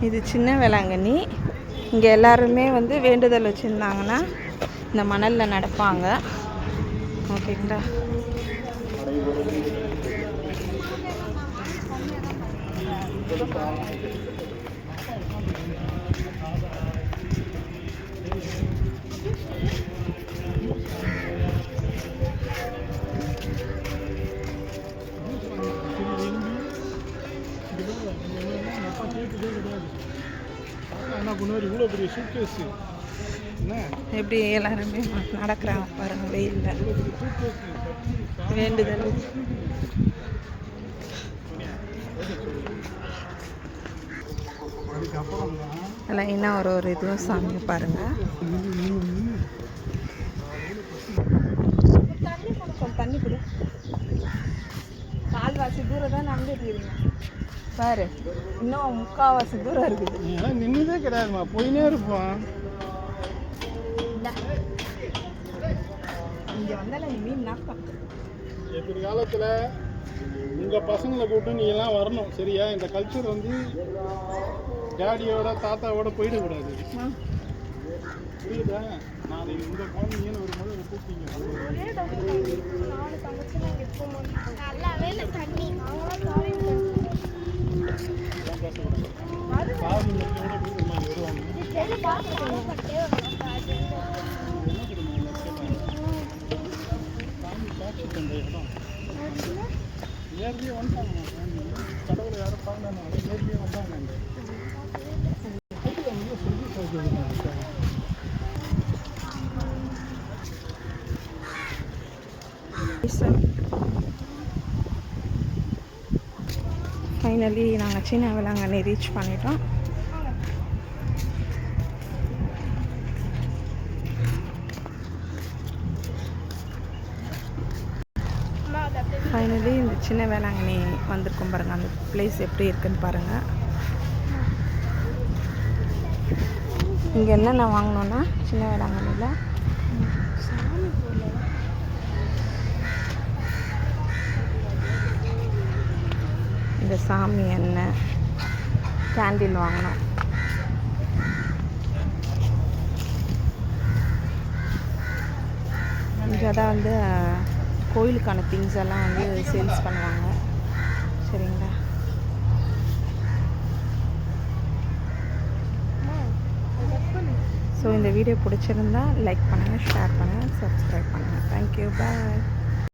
இது சின்ன வேளாங்கண்ணி. இங்கே எல்லாருமே வந்து வேண்டுதல் வச்சுருந்தாங்கன்னா இந்த மணலில் நடப்பாங்க. ஓகேங்களா? எப்படி எல்லாருமே நடக்கிறாங்க பாருங்க வெயிலில். வேண்டுதல் லைனா ஒரு இதுவும் சாமி பாருங்க. தண்ணி கொடு. கால்வாசி தூரம் தான் நடந்துட்டு இருக்கீங்க பாரு. இன்னும் 3/4 தூரம் இருக்குது. நின்றுதே கிடையாதுமா, போயினே இருப்போம். இங்கே வந்தால நீ மீன் நாக்கம். எதிர்காலத்தில் உங்கள் பசங்களை கூப்பிட்டு நீ எல்லாம் வரணும், சரியா? இந்த கல்ச்சர் வந்து டேடியோட தாத்தாவோட போயிடக்கூடாது, புரியுதா? நாளைக்கு உங்கள் குழந்தைங்கன்னு ஒரு முறை கூப்பிட்டீங்க. நேர்லேயே வந்தாங்க, கடவுளை யாரும் பார்க்கணும், நேர்லேயே வந்தாங்க. ஃபைனலி நாங்கள் சின்ன வேளாங்கண்ணி ரீச் பண்ணிட்டோம். ஃபைனலி இந்த சின்ன வேளாங்கண்ணி வந்திருக்கோம் பாருங்கள். அந்த பிளேஸ் எப்படி இருக்குன்னு பாருங்கள். இங்கே என்னென்ன வாங்கினோன்னா சின்ன வேளாங்கண்ணியில் இந்த சாமி எண்ணெய், கேண்டில் வாங்கினோம். இங்கே தான் வந்து கோயிலுக்கான திங்ஸ் எல்லாம் வந்து சேல்ஸ் பண்ணுவாங்க, சரிங்களா? ஸோ இந்த வீடியோ பிடிச்சிருந்தா லைக் பண்ணுங்கள், ஷேர் பண்ணுங்கள், சப்ஸ்கிரைப் பண்ணுங்கள். தேங்க்யூ, பாய்.